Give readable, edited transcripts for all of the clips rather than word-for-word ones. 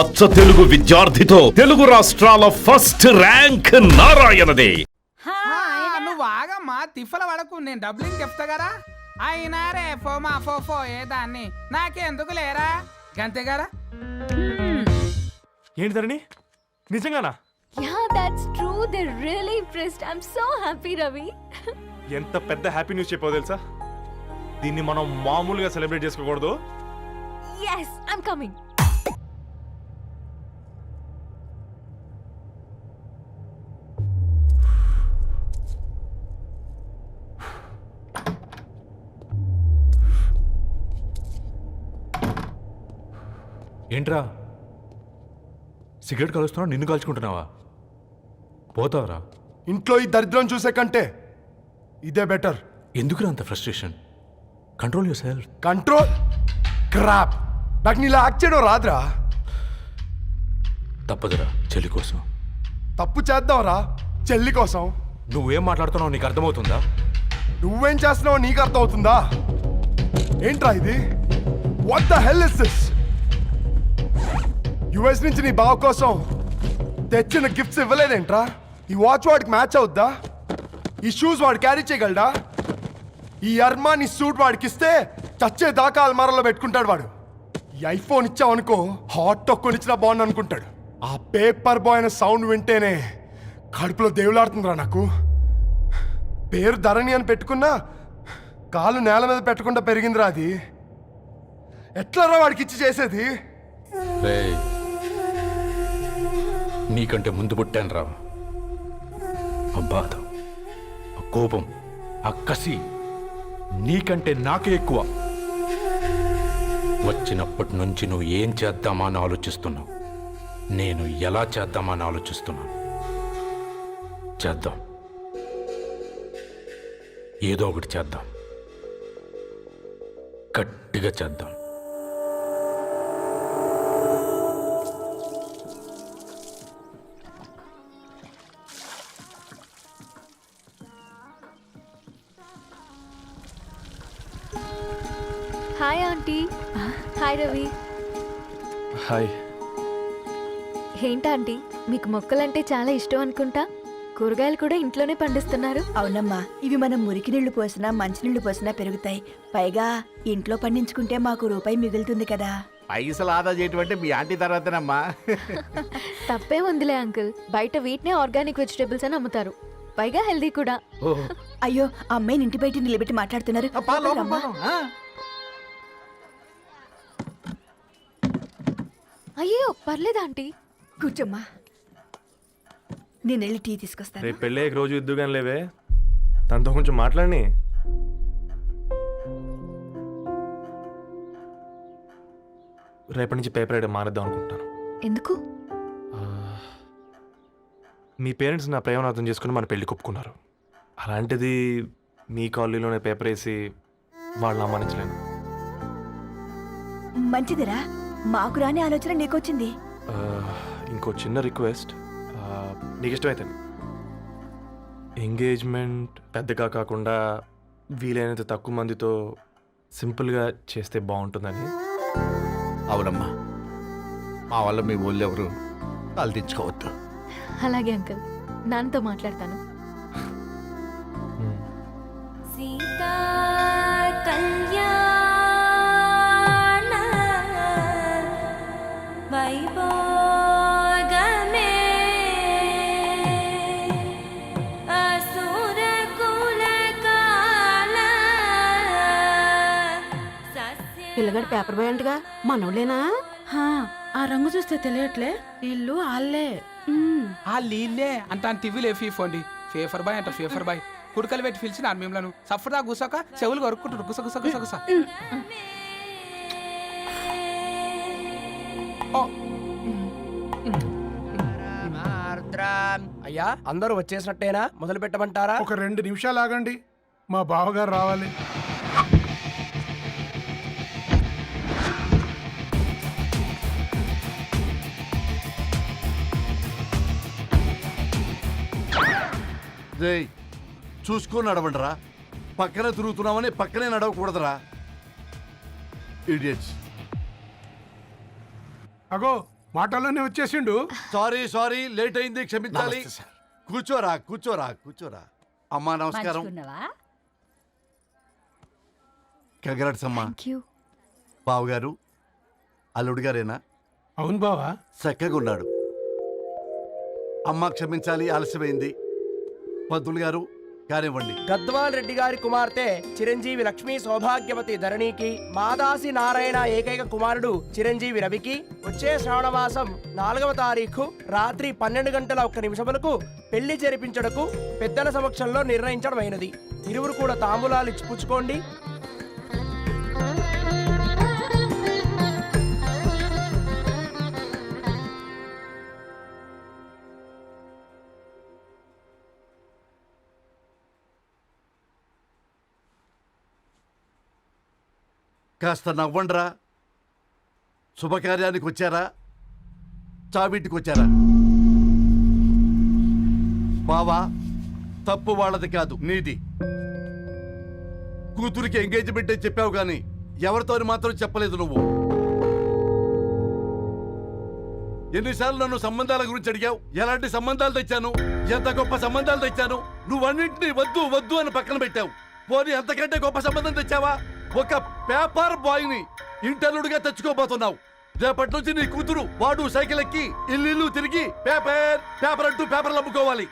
అచ్చ తెలుగు విద్యార్థితో తెలుగు రాష్ట్రాల first rank నారాయణదే. నువ్వు ఆగమ్మా, తిప్పల వడకు నేను డబ్బులింగ్ చెప్తా కదా. అయినా రే ఫోమా ఫోఫో ఏదాన్ని నాకెందుకు లేరా గంతే కదా. ఏంటి ధరణి, నిజంగానా? Yeah, that's true. They're really impressed. I'm so happy, Ravi. ఎంత పెద్ద హ్యాపీ న్యూస్ చెప్పావు తెలుసా? దీన్ని మనం మామూలుగా సెలబ్రేట్ చేసుకోకూడదు. Yes, I'm coming. ఏంట్రా సిగరెట్ కాలుస్తున్నావు? నిన్ను కాల్చుకుంటున్నావా? పోతావరా? ఇంట్లో ఈ దరిద్రం చూసే కంటే ఇదే బెటర్. ఎందుకురా అంత frustration? Control your self. Control crap. నాకు నీలా యాక్ట్ చేయడం రాదురా. తప్పదురా, చెల్లి కోసం. తప్పు చేద్దాంరా చెల్లి కోసం. నువ్వేం మాట్లాడుతున్నావు నీకు అర్థమవుతుందా? నువ్వేం చేస్తున్నావో నీకు అర్థం అవుతుందా? ఏంట్రా ఇది? What the hell is this? US నుంచి నీ బావ కోసం తెచ్చిన గిఫ్ట్స్ ఇవ్వలేదేంట్రా? ఈ వాచ్ వాడికి మ్యాచ్ అవుద్దా? ఈ షూస్ వాడు క్యారీ చేయగలడా? ఈ అర్మానీ సూట్ వాడికి ఇస్తే చచ్చే దాకా అల్మారాలో పెట్టుకుంటాడు వాడు. ఈ ఐఫోన్ ఇచ్చావనుకో హాట్ టాక్ కొనిచ్చినా బాగుంది అనుకుంటాడు. ఆ పేపర్ బాయ్ అనే సౌండ్ వింటేనే కడుపులో దేవులాడుతుందిరా నాకు. పేరు ధరణి అని పెట్టుకున్నా కాలు నేల మీద పెట్టకుండా పెరిగిందిరా అది. ఎట్లరా వాడికి ఇచ్చి చేసేది? నీకంటే ముందు పుట్టాను రా. ఆ బాధ, ఆ కోపం, ఆ కసి నీకంటే నాకే ఎక్కువ. వచ్చినప్పటి నుంచి నువ్వు ఏం చేద్దామా అని ఆలోచిస్తున్నావు, నేను ఎలా చేద్దామా అని ఆలోచిస్తున్నాను. చేద్దాం, ఏదో ఒకటి చేద్దాం, గట్టిగా చేద్దాం. Hi, Auntie. Hi, Ravi. Hi. ఏంటంటీ, మీకు మొక్కలంటే చాలా ఇష్టం అనుకుంటా. కూరగాయలు కూడా ఇంట్లోనే పండిస్తున్నారు. అవునమ్మా, ఇవి మనం మురికి నీళ్లు పోసినా మంచినీళ్లు పోసినా పెరుగుతాయి. పైగా ఇంట్లో పండించుకుంటే మాకు రూపాయి మిగులుతుంది కదా. పైసలు ఆదా చేయటం మీ ఆంటీ తర్వాతనమ్మా. తప్పే ఉందిలే అంకుల్, బయట వీటినే ఆర్గానిక్ వెజిటేబుల్స్ అని అమ్ముతారు, పైగా హెల్దీ కూడా. అయ్యో, ఆ అమ్మాయిని ఇంటి బయట నిలబెట్టి మాట్లాడుతున్నారు. అయ్యో పర్లేదు ఆంటీ, కూర్చోమ్మా, నేను వెళ్ళి టీ తీసుకొస్తాను. రేపు పెళ్ళి రోజు ఇద్దుగాని లేవే, తనతో కొంచెం మాట్లాడి. రేపటి నుంచి పేపర్ రైడ్ మానేద్దాం అనుకుంటాను. ఎందుకు? మీ పేరెంట్స్ నా ప్రేమను అర్థం చేసుకుని మన పెళ్లి కొప్పుకున్నారు. అలాంటిది మీ కాలనీలోనే పేపర్ వేసి వాళ్ళని అమ్మానించలేను. మంచిదిరా, మాకు రాని ఆలోచన నీకొచ్చింది. ఇంకో చిన్న రిక్వెస్ట్, నీకు ఇష్టమైతే ఎంగేజ్మెంట్ పెద్దగా కాకుండా వీలైనంత తక్కువ మందితో సింపుల్గా చేస్తే బాగుంటుందని. అవునమ్మా, మా వల్ల మీ ఊళ్ళో ఎవరు కాలు తెచ్చుకోవద్దు. అలాగే అంకుల్, నాన్నతో మాట్లాడతాను. సీతా కళ్యాణ వైభోగమే అసుర కులకాల. పిల్లగాడు పేపర్ బాయ్ అంటగా, మనోళ్ళేనా? ఆ రంగు చూస్తే తెలియట్లే, ఇల్లు ఆళ్ళే. ఆ లీల్లే అంత టీవీలో ఫీఫోండి. ఫేఫర్ బాయ్ అంట, ఫేఫర్ బాయ్. కుడుకలు పెట్టి పిలిచిన మిమ్మలను సఫర్దా కూసాక చెవులు కొరుక్కుంటారు. గుస గుస గుస గుస. అయ్యా, అందరూ వచ్చేసినట్టేనా? మొదలు పెట్టమంటారా? ఒక 2 నిమిషాలు ఆగండి, మా బావగారు రావాలి. చూసుకొని నడవండిరా. పక్కనే తిరుగుతున్నామని పక్కనే నడవకూడదురా. ఇడియట్స్. అగో మాటల్లోనే వచ్చేసిండు. సారీ లేట్ అయింది, క్షమించాలి. కూర్చోరా. అమ్మా నమస్కారం. కంగ్రాట్స్ అమ్మా. Thank you. బావగారు అల్లుడు గారేనా? అవును బావా. చక్కగా ఉన్నాడు. అమ్మ క్షమించాలి, ఆలస్యమైంది. పంతులు గారు కానివ్వండి. గద్వాల్ రెడ్డి గారి కుమార్తె చిరంజీవి లక్ష్మీ సౌభాగ్యవతి ధరణికి, మాదాసి నారాయణ ఏకైక కుమారుడు చిరంజీవి రవికి వచ్చే శ్రావణమాసం 4వ తారీఖు రాత్రి 12:01 పెళ్లి జరిపించడకు పెద్దల సమక్షంలో నిర్ణయించడమైనది. ఇరువురు కూడా తాంబూలాలు ఇచ్చి పుచ్చుకోండి. కాస్త నవ్వండ్రా. శుభకార్యానికి వచ్చారా, చావింటికి వచ్చారా? బావా, తప్పు వాళ్ళది కాదు, నీది. కూతురికి ఎంగేజ్మెంట్ అని చెప్పావు గాని ఎవరితో మాత్రం చెప్పలేదు నువ్వు. ఎన్నిసార్లు నన్ను సంబంధాల గురించి అడిగావు? ఎలాంటి సంబంధాలు తెచ్చాను, ఎంత గొప్ప సంబంధాలు తెచ్చాను. నువ్వన్నింటినీ వద్దు అని పక్కన పెట్టావు. పోనీ అంతకంటే గొప్ప సంబంధం తెచ్చావా? ఒక పేపర్ బాయ్ ని ఇంటర్లుడిగా తెచ్చుకోబోతున్నావు. రేపటి నుంచి నీ కూతురు వాడు సైకిల్ ఎక్కి ఇల్లు తిరిగి పేపర్ అంటూ పేపర్లు అమ్ముకోవాలి.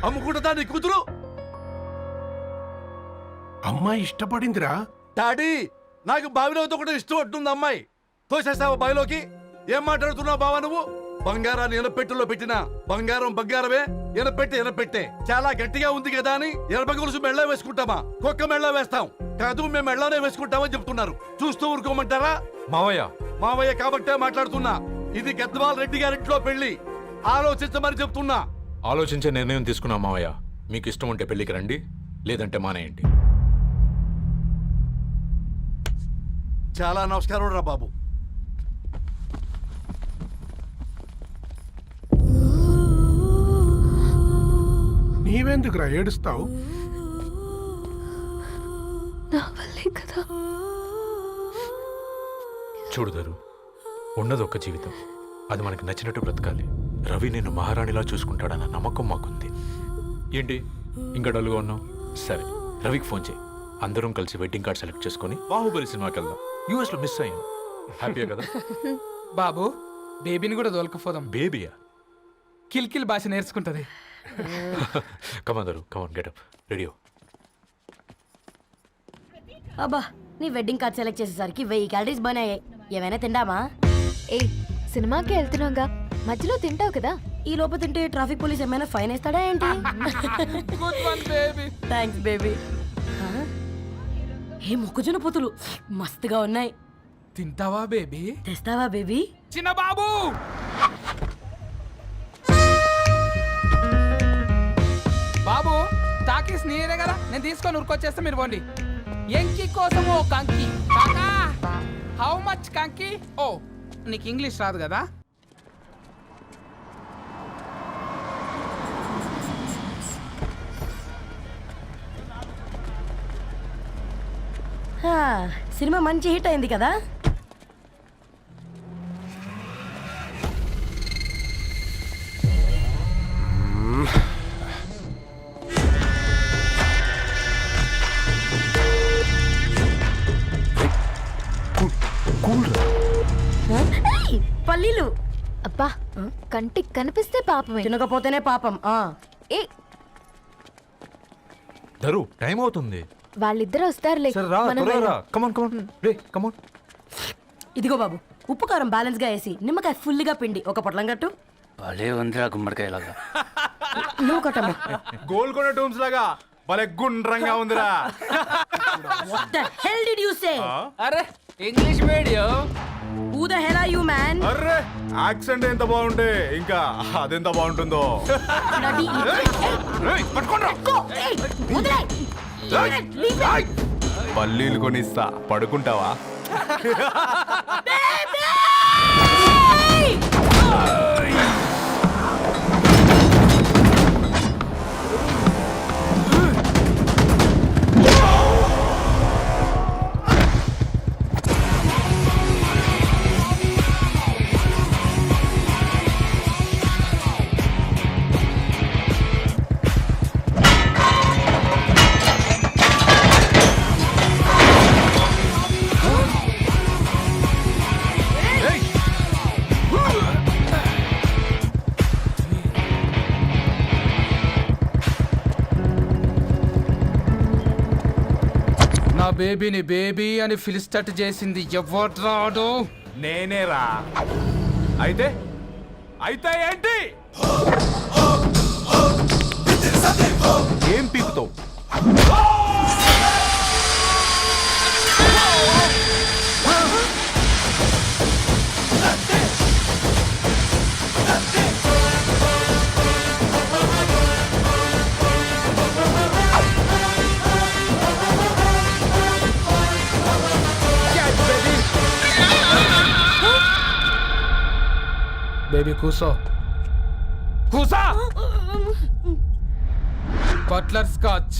అమ్ముకుంటుందా నీ కూతురు? అమ్మాయి ఇష్టపడిందిరా. డాడీ, నాకు బావిలో కూడా ఇష్టం ఉంటుంది. అమ్మాయి తోసేస్తావా బావిలోకి? ఏం మాట్లాడుతున్నావు బావా నువ్వు? బంగారాన్ని ఎనపెట్టులో పెట్టినా బంగారమే. ఎనపెట్టే చాలా గట్టిగా ఉంది కదా అని ఎనప గొలుసు మెళ్ళ వేసుకుంటామా? కుక్క మెళ్ళ వేస్తాం కాదు, మేము మెళ్ళనే వేసుకుంటామని చెప్తున్నారు. చూస్తూ ఊరుకోమంటారా? మావయ్య కాబట్టే మాట్లాడుతున్నా. ఇది గద్వాల్ రెడ్డి గారింట్లో పెళ్లి. ఆలోచించమని చెప్తున్నా. ఆలోచించే నిర్ణయం తీసుకున్నా మావయ్య. మీకు ఇష్టం ఉంటే పెళ్లికి రండి, లేదంటే మానేయండి. చాలా నమస్కారం రా బాబు. నీవెందుకురా ఏడుస్తావు? నా వల్లే కదా. చూడుదరు, ఉన్నది ఒక్క జీవితం. అది మనకి నచ్చినట్టు బ్రతకాలి. రవి నేను మహారాణిలా చూసుకుంటాడన్న నమ్మకం మాకుంది. ఏంటి ఇంకా డల్గా ఉన్నావు? సరే, రవికి ఫోన్ చేయి. అందరం కలిసి వెడ్డింగ్ కార్డ్ సెలెక్ట్ చేసుకొని బాహుబలి సినిమాకి వెళ్దాం. యూఎస్ లో మిస్ అయ్యాను. హ్యాపీయా కదా? బాబు, బేబీని కూడా దొలకపోదాం. బేబీయా? కిల్కిల్ భాష నేర్చుకుంటది. Come on get up, ready. అబ్బా, నీ వెడ్డింగ్ కార్డ్ సెలెక్ట్ చేసేసరికి 1000 క్యాలరీస్ బర్న్ అయ్యాయి. ఏమైనా తిండామా? ఏ, సినిమాకి వెళ్తున్నాగా, మధ్యలో తింటావు కదా. ఈ లోపు తింటే ట్రాఫిక్ పోలీస్ ఏమైనా ఫైన్ వేస్తాడా ఏంటి? Good one baby. Thanks baby. ఏ మొక్కజొన్న పొతులు మస్తుగా ఉన్నాయి. తింటావా బేబీ? తెస్తావా బేబీ? చిన్న బాబు, బాబు టాకీస్ నీరే కదా, నేను తీసుకొని ఉరికొచ్చేస్తే మీరు పోండి. ఎంకి కోసం ఓ కంకి. కాకా, హౌ మచ్ కంకి? ఓ, నీకు ఇంగ్లీష్ రాదు కదా. సినిమా మంచి హిట్ అయింది కదా. పల్లీలు. అబ్బా, కంటికి కనిపిస్తే పాపమే, తినకపోతేనే పాపం. ఏ, ధరు, టైం అవుతుంది. వాళ్ళిద్దరు వస్తారులే. మనం వెళ్దాం. ఇదిగో బాబు, ఉప్పు కారం బ్యాలెన్స్ గా వేసి నిమ్మకాయ ఫుల్ గా పిండి ఒక పొట్లం కట్టు. భలే ఉందిరా గుమ్మడికాయలాగా. నువ్వు కట్టమ్మా. గోల్కొండ టూమ్స్ లాగా భలే గుండ్రంగా ఉందిరా. What the hell did you say? అరే, English medium. Who the hell are you, man? Array, accent ఎంత బాగుంటే ఇంకా అదెంత బాగుంటుందో. Bloody idiot. పల్లీలు కొనిస్తా, పడుకుంటావా? బేబీని బేబీ అని పిలిచేటట్టు చేసింది ఎవడ్రాడు? నేనేరా. అయితే అయితే ఏంటి? ఏం పీకుతావు? బేబీ కూసో. కూసా. Butler scotch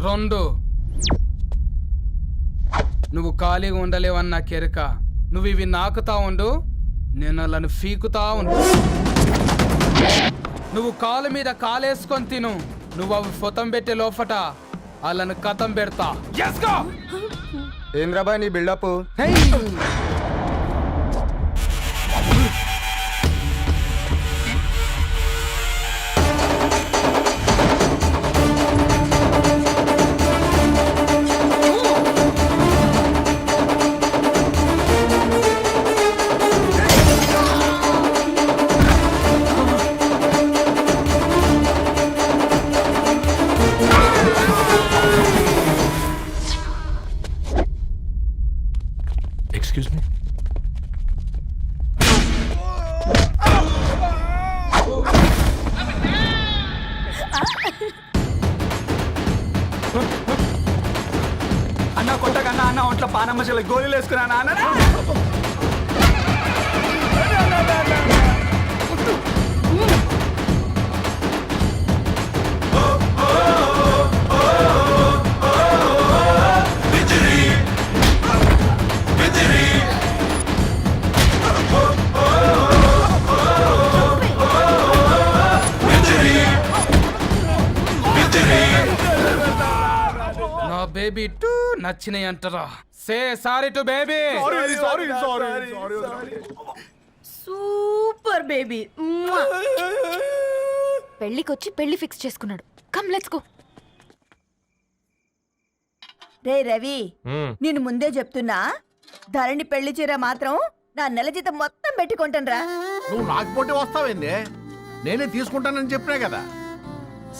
2. నువ్వు ఖాళీగా ఉండలేవన్న కెరక. నువ్వు ఇవి నాకుతా ఉండు, నేను అలాను ఫీకుతా ఉండు. నువ్వు కాలు మీద కాలేసుకొని తిను. నువ్వు అవి ఫొతం పెట్టే లోపట అలాను కథం పెడతా. ఏంద్రాబాయ్ నీ బిల్డప్? Excuse me. అన్న కొట్టకన్నా అన్న ఒంట్లో పానమ్మ చెల్లి గోళీలు వేసుకున్నా అన్న. నా బేబీ టూ నచ్చినాయి అంటారా? Say sorry to baby. Super baby. పెళ్ళికొచ్చి పెళ్లి ఫిక్స్ చేసుకున్నాడు. Come let's go. రే రవి, నేను ముందే చెప్తున్నా, ధరణి పెళ్లి చీర మాత్రం నా నెల జీతం మొత్తం పెట్టుకుంటాను రా. నువ్వు నాకు పోటీ వస్తావేంది? నేనే తీసుకుంటానని చెప్పినా కదా.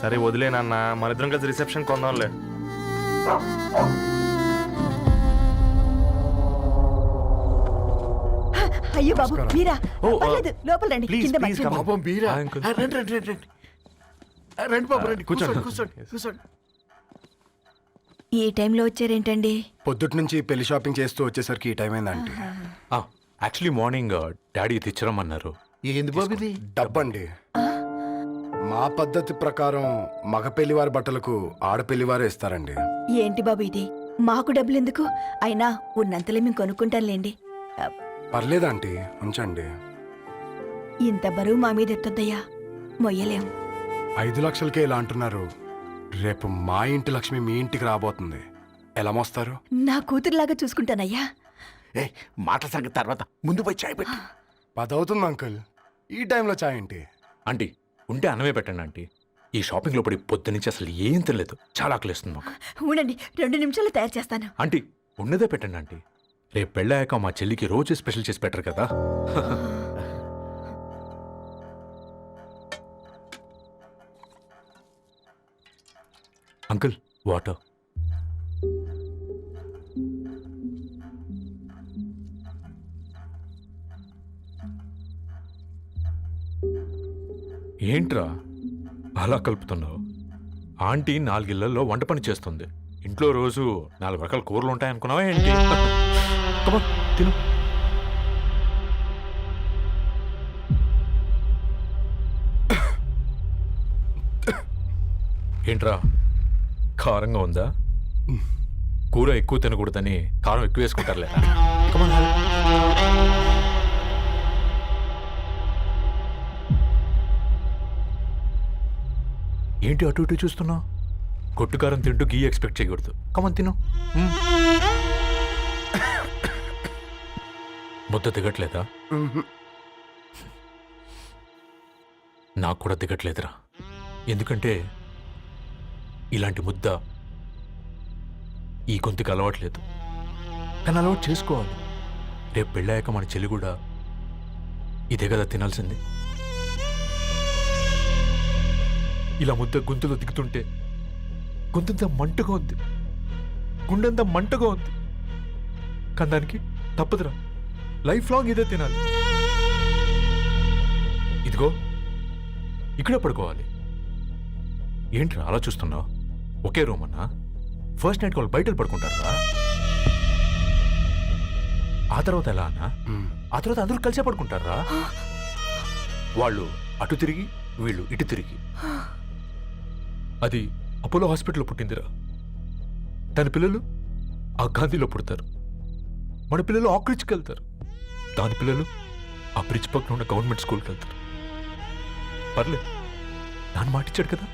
సరే వదిలేనన్నా, మన ఇద్దరం కలిసి రిసెప్షన్ కొందాంలే. అయ్యో బాబు మీరా? ఓ, పర్లేదు, లోపల రండి. ప్లీజ్, కింద ప్లీజ్, మంచం. come on. పాపం బీరా. ఆ, అంకుల్. రండి రండి రండి రండి. రండి బాబు రండి. కూర్చోండి. కూర్చోండి కూర్చోండి. ఈ టైంలో వచ్చారేంటండి? పొద్దుటి నుంచి పెళ్లి షాపింగ్ చేస్తూ వచ్చేసరికి ఈ టైం అయిందంటే. యాక్చువల్లీ మార్నింగ్ డాడీ తెచ్చరమన్నారు. ఏంది బాబు ఇది? డబ్బండి. మా పద్ధతి ప్రకారం మగ పెళ్లివారి బట్టలకు ఆడపెళ్లివారే ఇస్తారండి. ఏంటి బాబు ఇది? మాకు డబ్బులు ఎందుకు? అయినా ఉన్నంతలే మేము కొనుక్కుంటాంలేండి. పర్లేదంటీ, ఉంచండి. ఇంత బరువు మా మీద ఎత్తొద్దయ్యా, మొయ్యలేం. 5 లక్షలకే ఇలా అంటున్నారు. రేపు మా ఇంటి లక్ష్మి మీ ఇంటికి రాబోతుంది. ఎలా మోస్తారు? నా కూతురులాగా చూసుకుంటానయ్యా. ఏ మాట సంగతి తర్వాత, ముందు పోయి చాయ్ పెట్టి. 10 అవుతుంది అంకుల్. ఈ టైంలో చాయ్ ఏంటి? ఆంటీ ఉంటే అన్నమే పెట్టండి ఆంటీ. ఈ షాపింగ్లో పడి పొద్దు నుంచి అసలు ఏం తినలేదు. చాలా ఆకలిస్తుంది మాకు. ఉండండి, 2 నిమిషాలు తయారు చేస్తాను. ఆంటీ ఉన్నదే పెట్టండి ఆంటీ. రేపు పెళ్ళాక మా చెల్లికి రోజు స్పెషల్ చేసి పెట్టరు కదా. Uncle water. ఏంట్రా అలా కలుపుతున్నావు? ఆంటీ 4 ఇళ్లలో వంట పని చేస్తుంది. ఇంట్లో రోజు 4 రకాల కూరలు ఉంటాయనుకున్నావా ఏంటి? Come on, తిను. ఏంట్రా కారంగా ఉందా? కూర ఎక్కువ తినకూడదని కారం ఎక్కువ వేసుకుంటారులే. Come on, ఏంటి అటు ఇటు చూస్తున్నావు? కొట్టుకారం తింటూ గీ ఎక్స్పెక్ట్ చేయకూడదు. కమన్ తిను. ముద్ద దిగట్లేదా? నాకు కూడా దిగట్లేదురా. ఎందుకంటే ఇలాంటి ముద్ద ఈ గొంతుకి అలవాట్లేదు, కానీ అలవాటు చేసుకోవాలి. రేపు పెళ్ళాక మన చెల్లి కూడా ఇదే కదా తినాల్సింది. ఇలా ముద్ద గొంతులో దిగుతుంటే గొంతంతా మంటగా ఉంది, గుండెంతా మంటగా ఉంది. కానీ దానికి తప్పదురా, లైఫ్ లాంగ్ ఇదే తినాలి. ఇదిగో ఇక్కడే పడుకోవాలి. ఏంట్రా అలా చూస్తున్నావు? ఒకే రూమ్ అన్నా, ఫస్ట్ నైట్ వాళ్ళు బయట పడుకుంటారా? ఆ తర్వాత ఎలా అన్నా? ఆ తర్వాత అందరూ కలిసే పడుకుంటారా? వాళ్ళు అటు తిరిగి, వీళ్ళు ఇటు తిరిగి. అది అపోలో హాస్పిటల్లో పుట్టిందిరా. దాని పిల్లలు ఆ గాంధీలో పుడతారు, మన పిల్లలు ఆక్రిచ్కి వెళ్తారు, దాని పిల్లలు ఆ బ్రిడ్జ్ పక్కన ఉన్న గవర్నమెంట్ స్కూల్కి వెళ్తారు. పర్లేదు, నాన్న మాటిచ్చాడు కదా,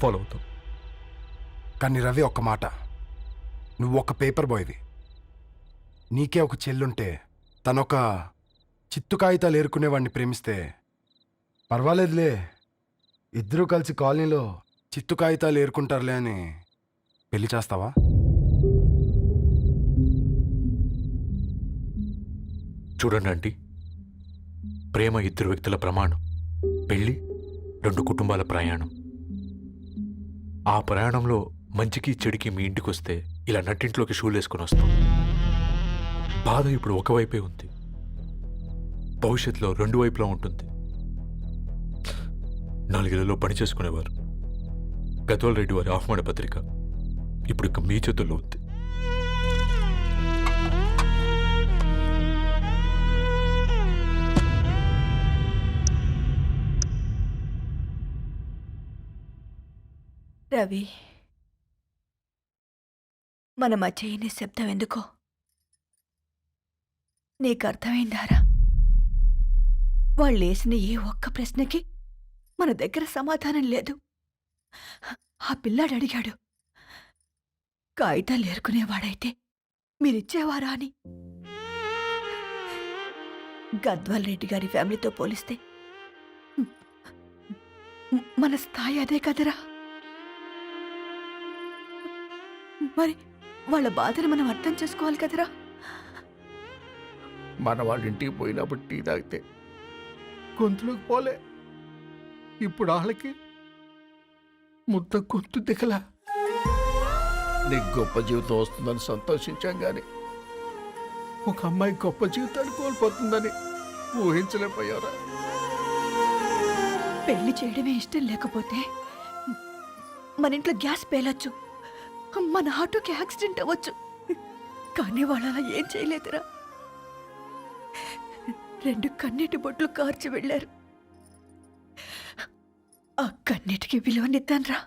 ఫాలో అవుతాం. కానీ రవి, ఒక్క మాట, నువ్వు ఒక పేపర్ బాయ్వి. నీకే ఒక చెల్లుంటే తనొక చిత్తు కాగితాలు ఏరుకునేవాడిని ప్రేమిస్తే పర్వాలేదులే, ఇద్దరూ కలిసి కాలనీలో చిత్తు కాగితాలు ఏరుకుంటారులే అని పెళ్లి చేస్తావా? చూడండి ఆంటీ, ప్రేమ ఇద్దరు వ్యక్తుల ప్రమాణం, పెళ్ళి రెండు కుటుంబాల ప్రయాణం. ఆ ప్రయాణంలో మంచికి చెడుకి మీ ఇంటికి వస్తే ఇలా నట్టింట్లోకి షూలు వేసుకొని వస్తాం. బాధ ఇప్పుడు ఒకవైపే ఉంది, భవిష్యత్తులో రెండు వైపులా ఉంటుంది. 4 ఏళ్లలో పని చేసుకునేవారు గద్వాల్ రెడ్డి వారి ఆహ్వాన పత్రిక ఇప్పుడు ఇక మీ చేతుల్లో ఉంది. రవి, మన మధ్య ఈ నిశ్శబ్దం ఎందుకో నీకు అర్థమైందారా? వాళ్ళు వేసిన ఏ ఒక్క ప్రశ్నకి మన దగ్గర సమాధానం లేదు. ఆ పిల్లాడు అడిగాడు, కాగితాలు ఏరుకునేవాడైతే మీరిచ్చేవారా అని. గద్వాల్ రెడ్డి గారి ఫ్యామిలీతో పోలిస్తే మన స్థాయి అదే కదరా. మరి వాళ్ళ బాధను మనం అర్థం చేసుకోవాలి కదరా. మన వాళ్ళ ఇంటికి పోయినప్పుడు టీ తాగితే గొంతులోకి పోలే, ఇప్పుడు వాళ్ళకి ముద్ద గొంతు దిగలా. నీకు గొప్ప జీవితం వస్తుందని సంతోషించాం కానీ ఒక అమ్మాయి గొప్ప జీవితాన్ని కోల్పోతుందని ఊహించలేకపోయారా? పెళ్లి చేయడమే ఇష్టం లేకపోతే మన ఇంట్లో గ్యాస్ పేలొచ్చు, మన ఆటోకి యాక్సిడెంట్ అవ్వచ్చు, కానీ వాళ్ళు అలా ఏం చేయలేదురా. 2 కన్నీటి బొట్లు కార్చి వెళ్ళారు. ఆ కన్నీటికి విలువనిద్దాన్రా.